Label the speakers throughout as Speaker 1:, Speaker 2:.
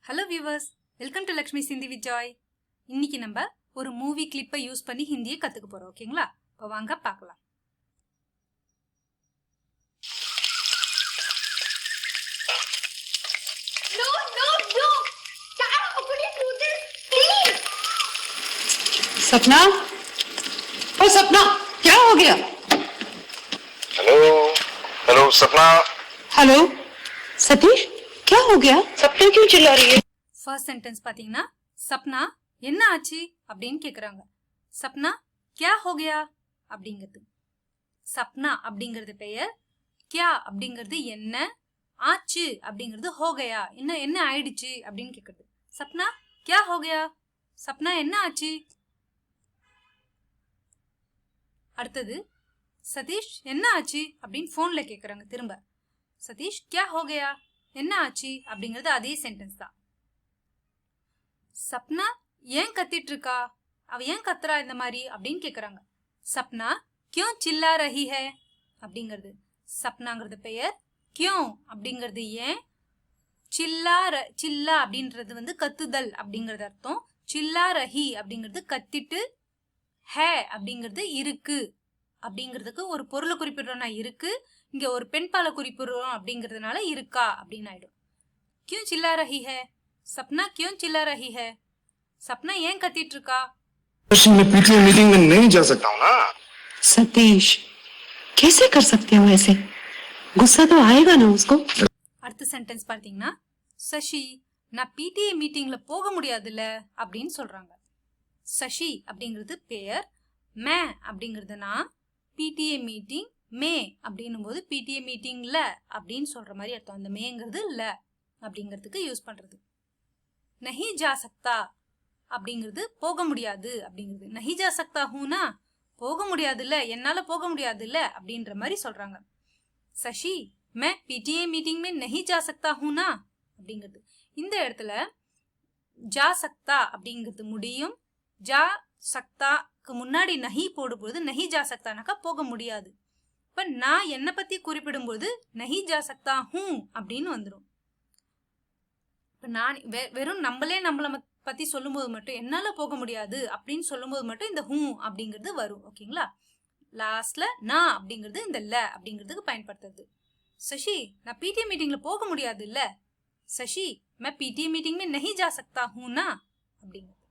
Speaker 1: Hello viewers, welcome to Lakshmi சிந்தி with Joy. இன்னைக்கு நம்ம ஒரு மூவி கிளிப்பை யூஸ் பண்ணி ஹிந்தியை கத்துக்க போறோம். ஓகேங்களா? இப்போ வாங்க பார்க்கலாம்.
Speaker 2: सपना, ओ सपना, क्या हो गया?
Speaker 3: हेलो हेलो सपना.
Speaker 2: हेलो सतीश, क्या हो गया? सपना क्यों चिल्ला रही है?
Speaker 1: ஃபர்ஸ்ட் சென்டென்ஸ் பாத்தீங்கன்னா, சப்னா என்ன ஆச்சு அப்படின்னு கேக்குறாங்க. சப்னா கியா ஹோ கயா அப்படிங்கிறது. சப்னா அப்படிங்கிறது பெயர், கியா அப்படிங்கிறது என்ன, ஆச்சு அப்படிங்கிறது ஹோ கயா என்ன என்ன ஆயிடுச்சு அப்படின்னு கேக்குறது. சப்னா கியா ஹோ கயா, சப்னா என்ன ஆச்சு. அடுத்தது சதீஷ் என்ன ஆச்சு அப்படின்னு போன்ல கேக்குறாங்க. திரும்ப சதீஷ் கியா ஹோ கயா என்ன ஆச்சு அப்படிங்கிறது அதே சென்டென்ஸ் தான். சப்னா ஏன் கத்திட்டு இருக்கா, அவ ஏன் கத்துறா இந்த மாதிரி அப்படின்னு கேக்குறாங்க. சப்னா கியூ சில்லா ரஹி ஹை அப்படிங்கிறது. சப்னாங்கிறது பெயர், கியூ அப்படிங்கிறது ஏன், சில்லா அப்படின்றது வந்து கத்துதல் அப்படிங்கிறது அர்த்தம். சில்லா ரஹி அப்படிங்கிறது கத்திட்டு, ஹே அப்படிங்கிறது இருக்கு அப்படிங்கிறதுக்கு ஒரு பொருளை குறிப்பிடுறோம்னா இருக்கு, இங்க ஒரு பெண் பாலை குறிப்பிடுறோம் அப்படிங்கிறதுனால இருக்கா அப்படின்னு ஆயிடும். क्यों चिल्ला रही है, सपना क्यों चिल्ला रही है, सपना ஏன் கத்திட்டு இருக்கா.
Speaker 3: मैं पीटीए मीटिंग में नहीं जा सकता हूँ ना.
Speaker 2: सतीश, कैसे कर सकते हो ऐसे? गुस्सा तो आएगा ना उसको.
Speaker 1: அடுத்த சென்டென்ஸ் பார்த்தீங்கன்னா, சசி நான் பிடிஏ மீட்டிங்ல போக முடியாதுல்ல அப்படின்னு சொல்றாங்க. சசி அப்படிங்கிறது பெயர், மே அப்படிங்கிறது நான், பிடிஏ மீட்டிங் மே அப்படின்னும் போது பிடிஏ மீட்டிங்ல அப்படின்னு சொல்ற மாதிரி அர்த்தம். அந்த மேங்கிறது ல அப்படிங்கிறதுக்கு யூஸ் பண்றது. நஹி ஜா சக்தா அப்படிங்கிறது போக முடியாது அப்படிங்கிறது. நஹி ஜா சக்தா ஹூனா போக முடியாதுல்ல, என்னால போக முடியாதுல்ல அப்படின்ற மாதிரி சொல்றாங்க. சசி மே பிடிஏ மீட்டிங் மே நஹி ஜா சக்தா ஹூனா அப்படிங்கிறது. இந்த இடத்துல ஜா சக்தா அப்படிங்கிறது முடியும், ஜா சக்தாக்கு முன்னாடி நஹி போடும்போது நஹி ஜா சக்தானாக்கா போக முடியாது. இப்ப நான் என்னை பத்தி குறிப்பிடும்போது நஹி ஜா சக்தா ஹூ அப்படின்னு வந்துடும். இப்ப நான் வெறும் நம்மளை பத்தி சொல்லும்போது மட்டும் என்னால போக முடியாது அப்படின்னு சொல்லும்போது மட்டும் இந்த ஹூ அப்படிங்கிறது வரும். ஓகேங்களா? லாஸ்ட்ல நான் அப்படிங்கிறது இந்த ல அப்படிங்கிறதுக்கு பயன்படுத்துறது. சசி நான் பிடிஏ மீட்டிங்ல போக முடியாது இல்ல, சசி मैं पीटीए मीटिंग में नहीं जा सकता हूं ना அப்படிங்கிறது.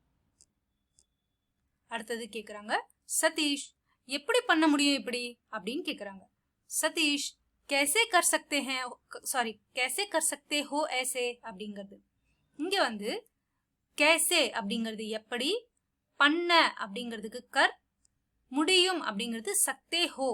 Speaker 1: அடுத்தது கேக்குறாங்க, சதீஷ் எப்படி பண்ண முடியும் இப்படி அப்படின்னு கேக்குறாங்க. சதீஷ் कैसे कर सकते हैं, சாரி कैसे कर सकते हो ऐसे அப்படிங்கிறது. இங்க வந்து कैसे அப்படிங்கிறது எப்படி, பண்ண அப்படிங்கிறதுக்கு கர், முடியும் அப்படிங்கிறது சக்தே ஹோ.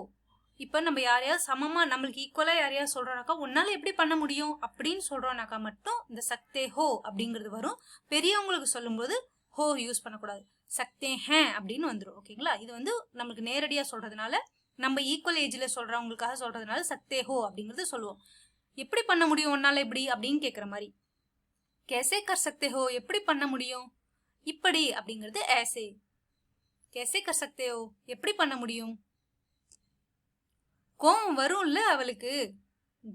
Speaker 1: இப்ப நம்ம யாரையாவது சமமா நம்மளுக்கு ஈக்குவலா யாரையாவது சொல்றோம்னாக்கா உன்னால எப்படி பண்ண முடியும் அப்படின்னு சொல்றோம்னாக்கா மட்டும் இந்த சக்தே ஹோ அப்படிங்கிறது வரும். பெரியவங்களுக்கு சொல்லும்போது ஹோ யூஸ் பண்ணக்கூடாது, சக்தே ஹே அப்படின்னு வந்துடும். ஓகேங்களா? இது வந்து நம்மளுக்கு நேரடியா சொல்றதுனால, நம்ம ஈக்குவல் ஏஜ்ல சொல்றவங்களுக்காக சொல்றதுனால சக்தே ஹோ அப்படிங்கறது சொல்லுவோம். எப்படி பண்ண முடியும் உன்னால இப்படி அப்படின்னு கேக்குற மாதிரி. कैसे कर सकते हो எப்படி பண்ண முடியும், இப்படி அப்படிங்கிறது ऐसे. कैसे कर सकते हो எப்படி பண்ண முடியும். கோவம் வரும்ல அவளுக்கு,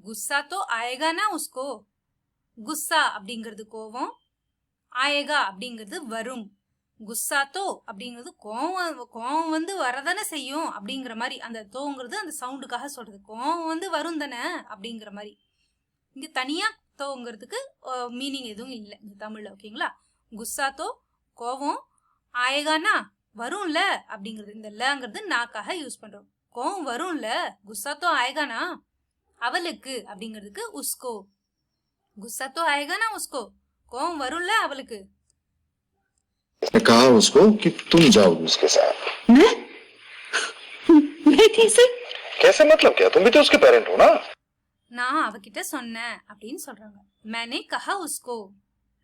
Speaker 1: குஸ்ஸா தோ ஆயேகா நா உஸ்கோ. குஸ்ஸா அப்படிங்கிறது கோவம், ஆயேகா அப்படிங்கிறது வரும். குஸ்ஸா தோ அப்படிங்கிறது கோவம் வந்து வரதானே செய்யும் அப்படிங்கிற மாதிரி. அந்த தோங்கிறது அந்த சவுண்டுக்காக சொல்றது. கோவம் வந்து வரும் தானே அப்படிங்கிற மாதிரி. இங்க தனியா தோங்கிறதுக்கு மீனிங் எதுவும் இல்லை இந்த தமிழ்ல. ஓகேங்களா? குஸ்ஸா தோ கோவம், ஆயேகானா வரும்ல அப்படிங்கிறது. இந்த லங்கிறது நாக்காக யூஸ் பண்றோம். கோவம் வரும்ல, குஸ்ஸா தோ ஆயேகானா அவளுக்கு அப்படிங்கிறதுக்கு உஸ்கோ. குஸ்ஸா தோ ஆயேகானா உஸ்கோ, கோவம் வரும்ல அவளுக்கு.
Speaker 3: मैं कहा उसको कि तुम जाओगी उसके साथ.
Speaker 2: मैं कैसे?
Speaker 3: कैसे मतलब क्या, तुम भी तो उसके पेरेंट हो ना.
Speaker 1: நான் அவகிட்ட சொன்னேன் அப்படின்னு சொல்றாங்க. मैंने कहा उसको.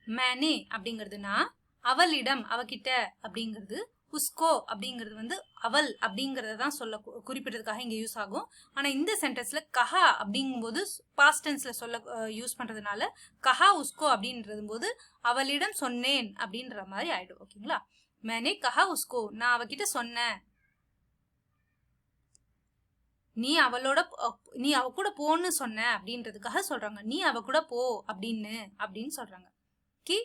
Speaker 1: मैंने அப்படிங்கிறது நான், அவளிடம் அவகிட்ட அப்படிங்கிறது, உஸ்கோ அப்படிங்கிறது வந்து அவள் அப்படிங்கறத தான் சொல்ல குறிப்பிடுறதுக்காக இங்க யூஸ் ஆகும். ஆனா இந்த சென்டென்ஸ்ல கஹா அப்படிங்கும்போது பாஸ்ட் டென்ஸ்ல சொல்ல யூஸ் பண்றதுனால கஹா உஸ்கோ அப்படின்றது போது அவளிடம் சொன்னேன் அப்படின்ற மாதிரி ஆயிடும். ஓகேங்களா? मैंने कहा उसको நான் அவகிட்ட சொன்னேன். நீ அவ கூட போன்னு சொன்ன அப்படின்றதுக்காக சொல்றாங்க. நீ அவ கூட போ அப்படின்னு சொல்றாங்க. कि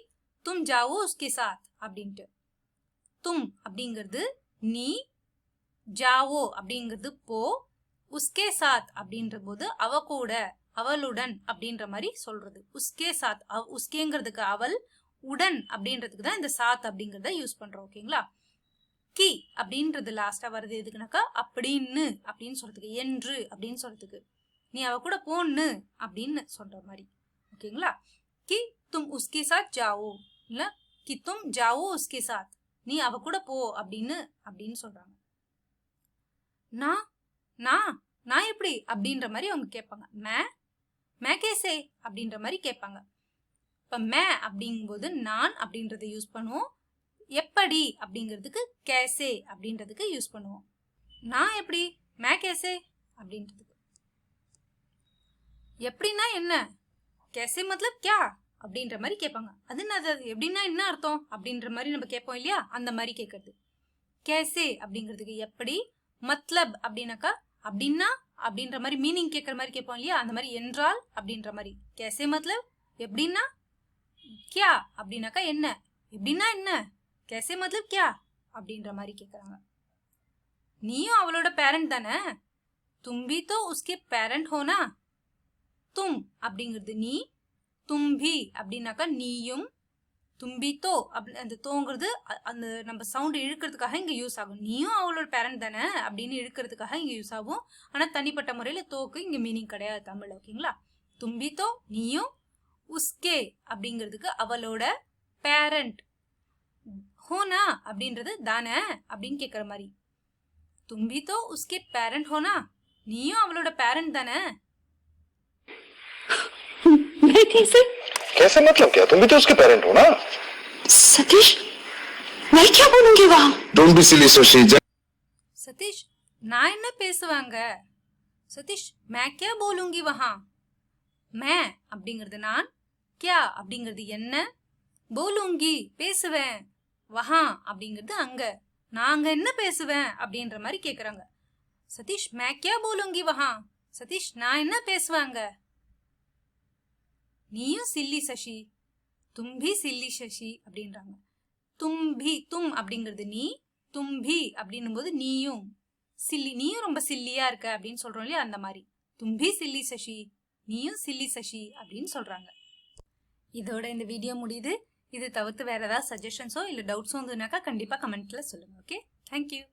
Speaker 1: तुम जाओ उसके साथ அப்படின்ட்டு. तुम அப்படிங்கிறது நீ, जाओ அப்படிங்கிறது போ, उसके साथ அப்படின்ற போது அவ கூட, அவளுடன் அப்படின்ற மாதிரி சொல்றது. उसके साथ, उसकेங்கிறதுக்கு அவள், உடன் அப்படின்றதுக்கு தான் இந்த சாத் அப்படிங்கறத யூஸ் பண்றோம். ஓகேங்களா? கி அப்படின்றது லாஸ்டா வருது எதுக்குனாக்கா அப்படின்னு அப்படின்னு சொல்றதுக்கு, என்று அப்படின்னு சொல்றதுக்கு, நீ அவ கூட போன்னு அப்படின்னு சொல்ற மாதிரி. ஓகேங்களா? கி தும் உஸ்கே சாத் ஜாவோ, இல்ல கி தும் ஜாவோ உஸ்கே சாத், நீ அவ கூட போ அப்படின்னு அப்படின்னு சொல்றாங்க. நான் நான் நான் எப்படி அப்படின்ற மாதிரி அவங்க கேட்பாங்க. மே கேசே அப்படின்ற மாதிரி கேட்பாங்க. இப்ப மே அப்படிங்கும்போது நான் அப்படின்றத யூஸ் பண்ணுவோம். எப்படி அப்படிங்கிறதுக்கு கேசே அப்படின்றதுக்கு யூஸ் பண்ணுவோம். நான் எப்படி, மே கேசே அப்படின்றதுக்கு. எப்படின்னா என்ன, கேசே மத்லப் கியா அப்படின்ற மாதிரி கேட்பாங்க. அது என்னது, எப்படின்னா என்ன அர்த்தம் அப்படின்ற மாதிரி நம்ம கேட்போம் இல்லையா, அந்த மாதிரி கேட்கறது. கேசே அப்படிங்கிறதுக்கு எப்படி, மத்லப் அப்படின்னாக்கா அப்படின்னா அப்படின்ற மாதிரி மீனிங் கேட்கற மாதிரி கேட்போம் இல்லையா, அந்த மாதிரி என்றால் அப்படின்ற மாதிரி. கேசே மத்லப் எப்படின்னா, கியா அப்படின்னாக்கா என்ன, எப்படின்னா என்ன, கேசே மத்லப் கியா அப்படின்ற மாதிரி கேட்கறாங்க. நீயும் அவளோட பேரண்ட் தானே, தும் பி தோ உஸ்கே பேரண்ட் ஹோனா. தும் அப்படிங்கிறது நீ, தும்பி அப்படின்னாக்கா நீயும், தும்பி தோ அப்படி அந்த தோங்கிறது அந்த நம்ம சவுண்ட் இழுக்கிறதுக்காக இங்க யூஸ் ஆகும். நீயும் அவளோட பேரண்ட் தானே அப்படின்னு இழுக்கிறதுக்காக இங்க யூஸ் ஆகும். ஆனா தனிப்பட்ட முறையில தோக்கு இங்க மீனிங் கிடையாது தமிழ்ல. ஓகேங்களா? தும்பி தோ நீயும், உஸ்கே அப்படிங்கிறதுக்கு அவளோட பேரண்ட், ஹோனா அப்படின்றது தானே அப்படின்னு கேட்கற மாதிரி. தும்பி தோ உஸ்கே பேரண்ட் ஹோனா, நீயும் அவளோட பேரண்ட் தானே.
Speaker 2: मैं कैसे
Speaker 3: कैसे मतलब क्या? तुम भी तो उसके पेरेंट हो ना?
Speaker 2: सतीश, मैं क्या बोलूंगी वहाँ?
Speaker 3: Don't be silly Shashi.
Speaker 1: Satish, நான் என்ன பேசுவாங்க. சதீஷ், மே கியா போலுங்கி வஹா. மே அப்படிங்கிறது நான், கியா அப்படிங்கிறது என்ன, போலுங்கி பேசுவேன், வஹா அப்படிங்கிறது அங்க, நான் அங்க என்ன பேசுவேன் அப்படின்ற மாதிரி கேக்குறாங்க. சதீஷ், மே கியா போலுங்கி வஹா. சதீஷ், நான் என்ன பேசுவாங்க. நீயும் சில்லி சசி, தும்பி சில்லி சசி அப்படின்றாங்க. தும்பி, தும் அப்படிங்கிறது நீ, தும்பி அப்படின்னும் போது நீயும், சில்லி நீயும் ரொம்ப சில்லியா இருக்க அப்படின்னு சொல்றோம் இல்லையா, அந்த மாதிரி. தும்பி சில்லி சசி, நீயும் சில்லி சசி அப்படின்னு சொல்றாங்க. இதோட இந்த வீடியோ முடியுது. இது தவிர்த்து வேற ஏதாவது சஜஷன்ஸோ இல்ல டவுட்ஸோ இருந்ததுனாக்கா கண்டிப்பா கமெண்ட்ல சொல்லுங்க. Okay, thank you.